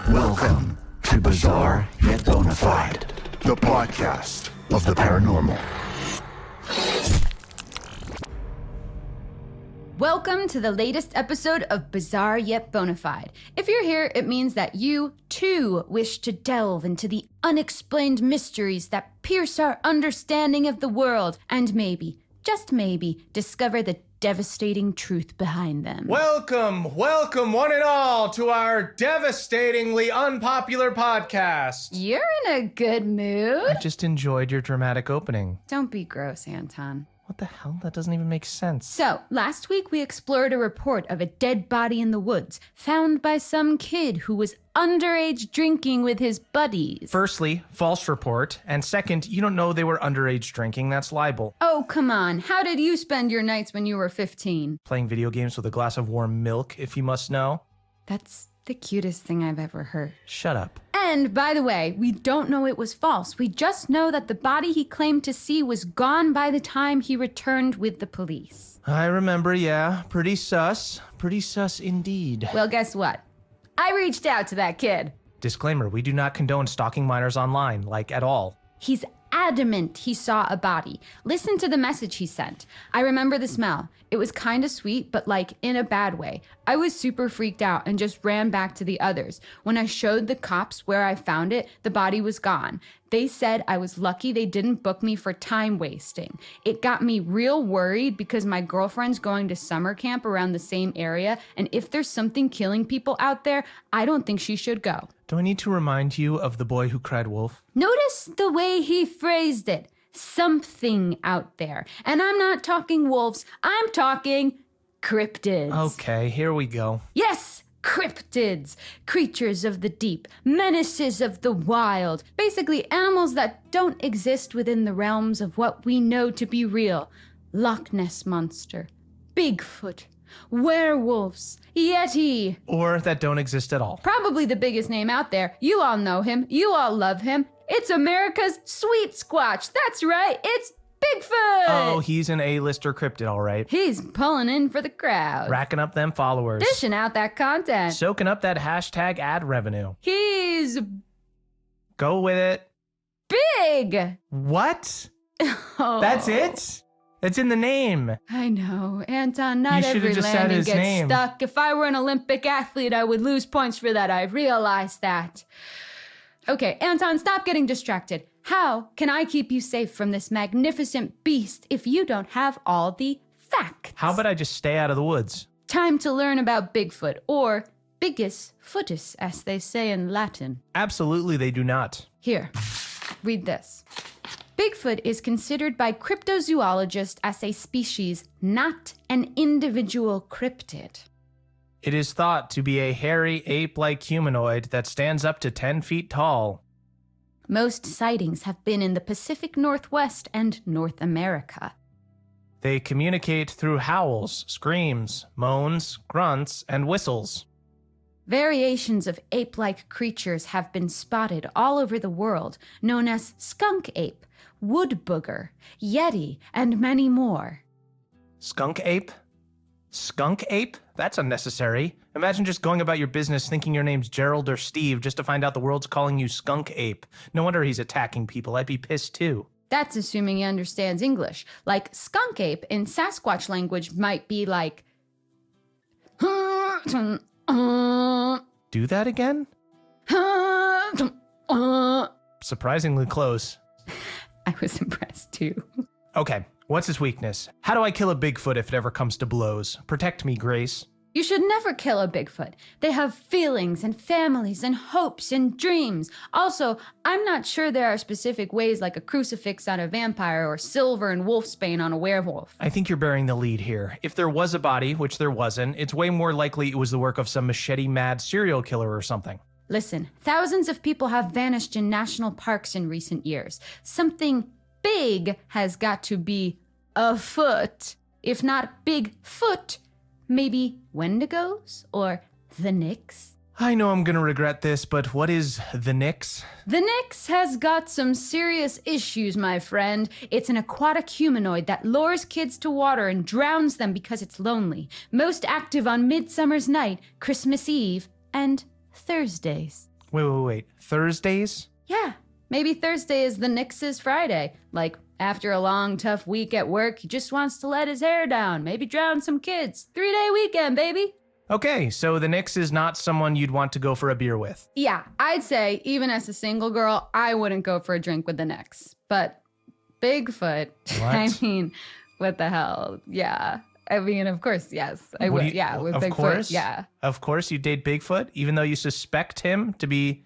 Welcome to Bizarre Yet Bonafide, the podcast of the paranormal. Welcome to the latest episode of Bizarre Yet Bonafide. If you're here, it means that you, too, wish to delve into the unexplained mysteries that pierce our understanding of the world and maybe, just maybe, discover the devastating truth behind them. Welcome one and all to our devastatingly unpopular podcast. You're in a good mood. I just enjoyed your dramatic opening. Don't be gross, Anton. What the hell? That doesn't even make sense. So, last week we explored a report of a dead body in the woods, found by some kid who was underage drinking with his buddies. Firstly, false report. And second, you don't know they were underage drinking. That's libel. Oh, come on. How did you spend your nights when you were 15? Playing video games with a glass of warm milk, if you must know. That's the cutest thing I've ever heard. Shut up. And, by the way, we don't know it was false. We just know that the body he claimed to see was gone by the time he returned with the police. I remember, yeah. Pretty sus. Pretty sus indeed. Well, guess what? I reached out to that kid. Disclaimer, we do not condone stalking minors online, like at all. He's adamant he saw a body. Listen to the message he sent. I remember the smell. It was kind of sweet, but like in a bad way. I was super freaked out and just ran back to the others. When I showed the cops where I found it, the body was gone. They said I was lucky they didn't book me for time wasting. It got me real worried because my girlfriend's going to summer camp around the same area, and if there's something killing people out there, I don't think she should go. Do I need to remind you of the boy who cried wolf? Notice the way he phrased it. Something out there. And I'm not talking wolves, I'm talking cryptids. Okay, here we go. Yes, cryptids. Creatures of the deep, menaces of the wild. Basically animals that don't exist within the realms of what we know to be real. Loch Ness Monster, Bigfoot, werewolves, Yeti. Or that don't exist at all. Probably the biggest name out there. You all know him. You all love him. It's America's Sweet Squatch. That's right. It's Bigfoot. Oh, he's an A-lister cryptid, all right. He's pulling in for the crowd. Racking up them followers. Dishing out that content. Soaking up that hashtag ad revenue. He's Go with it. big. What? Oh. That's it? It's in the name. I know. Anton, not You should've every just said landing his gets name. stuck. If I were an Olympic athlete, I would lose points for that. I realize that. Okay, Anton, stop getting distracted. How can I keep you safe from this magnificent beast if you don't have all the facts? How about I just stay out of the woods? Time to learn about Bigfoot, or Bigus footus, as they say in Latin. Absolutely, they do not. Here, read this. Bigfoot is considered by cryptozoologists as a species, not an individual cryptid. It is thought to be a hairy, ape-like humanoid that stands up to 10 feet tall. Most sightings have been in the Pacific Northwest and North America. They communicate through howls, screams, moans, grunts, and whistles. Variations of ape-like creatures have been spotted all over the world, known as skunk ape, wood booger, yeti, and many more. Skunk ape? Skunk ape? That's unnecessary. Imagine just going about your business thinking your name's Gerald or Steve just to find out the world's calling you skunk ape. No wonder he's attacking people. I'd be pissed too. That's assuming he understands English. Like skunk ape in Sasquatch language might be like... Do that again? Surprisingly close. I was impressed too. Okay, what's his weakness? How do I kill a Bigfoot if it ever comes to blows? Protect me, Grace. You should never kill a Bigfoot. They have feelings and families and hopes and dreams. Also, I'm not sure there are specific ways like a crucifix on a vampire or silver and wolfsbane on a werewolf. I think you're bearing the lead here. If there was a body, which there wasn't, it's way more likely it was the work of some machete-mad serial killer or something. Listen, thousands of people have vanished in national parks in recent years. Something big has got to be afoot. If not Bigfoot, maybe Wendigos or the Knicks? I know I'm gonna regret this, but what is the Nyx? The Nyx has got some serious issues, my friend. It's an aquatic humanoid that lures kids to water and drowns them because it's lonely. Most active on Midsummer's Night, Christmas Eve, and Thursdays. Wait. Thursdays? Yeah, maybe Thursday is the Nyx's Friday. Like, after a long, tough week at work, he just wants to let his hair down, maybe drown some kids. 3-day weekend, baby. Okay, so the Nyx is not someone you'd want to go for a beer with. Yeah, I'd say, even as a single girl, I wouldn't go for a drink with the Nyx. But Bigfoot, What? I mean, what the hell? Yeah. I mean, of course, yes. I would, yeah, with of Bigfoot, course, yeah. Of course you date Bigfoot, even though you suspect him to be...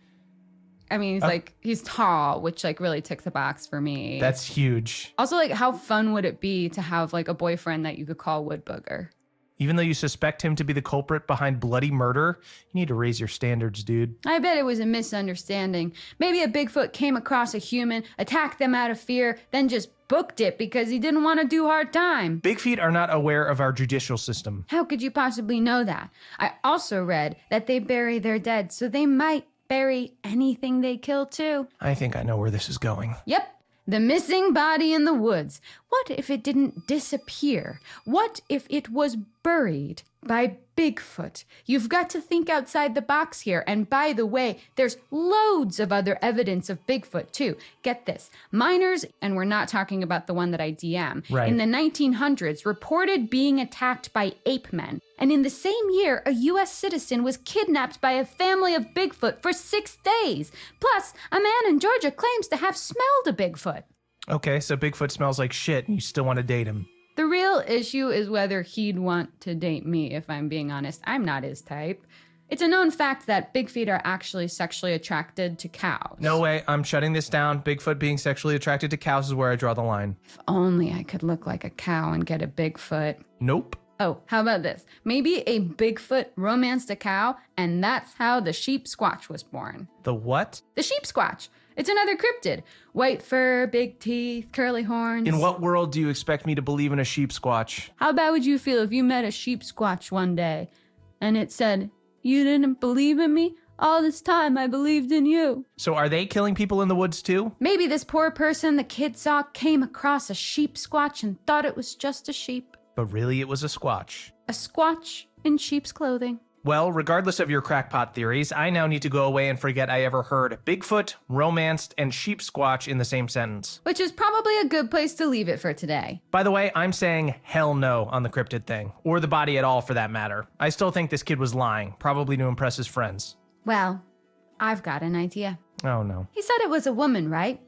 I mean, he's tall, which, really ticks a box for me. That's huge. Also, how fun would it be to have, a boyfriend that you could call Wood Booger? Even though you suspect him to be the culprit behind bloody murder, you need to raise your standards, dude. I bet it was a misunderstanding. Maybe a Bigfoot came across a human, attacked them out of fear, then just booked it because he didn't want to do hard time. Big feet are not aware of our judicial system. How could you possibly know that? I also read that they bury their dead, so they might bury anything they kill too. I think I know where this is going. Yep. The missing body in the woods. What if it didn't disappear? What if it was buried by Bigfoot? You've got to think outside the box here. And by the way, there's loads of other evidence of Bigfoot too. Get this. Miners, and we're not talking about the one that I DM, Right. in the 1900s reported being attacked by ape men. And in the same year, a U.S. citizen was kidnapped by a family of Bigfoot for 6 days. Plus, a man in Georgia claims to have smelled a Bigfoot. Okay, so Bigfoot smells like shit and you still want to date him. The real issue is whether he'd want to date me, if I'm being honest. I'm not his type. It's a known fact that Bigfeet are actually sexually attracted to cows. No way, I'm shutting this down. Bigfoot being sexually attracted to cows is where I draw the line. If only I could look like a cow and get a Bigfoot. Nope. Oh, how about this? Maybe a Bigfoot romanced a cow, and that's how the sheep squatch was born. The what? The sheep squatch. It's another cryptid. White fur, big teeth, curly horns. In what world do you expect me to believe in a sheep squatch? How bad would you feel if you met a sheep squatch one day and it said, "You didn't believe in me? All this time I believed in you." So are they killing people in the woods too? Maybe this poor person the kid saw came across a sheep squatch and thought it was just a sheep. But really it was a squatch. A squatch in sheep's clothing. Well, regardless of your crackpot theories, I now need to go away and forget I ever heard Bigfoot, romanced, and sheep squatch in the same sentence. Which is probably a good place to leave it for today. By the way, I'm saying hell no on the cryptid thing, or the body at all for that matter. I still think this kid was lying, probably to impress his friends. Well, I've got an idea. Oh no. He said it was a woman, right?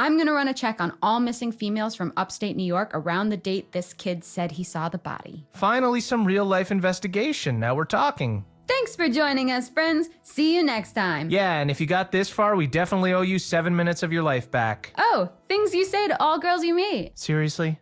I'm gonna run a check on all missing females from upstate New York around the date this kid said he saw the body. Finally, some real life investigation. Now we're talking. Thanks for joining us, friends. See you next time. Yeah, and if you got this far, we definitely owe you 7 minutes of your life back. Oh, things you say to all girls you meet. Seriously?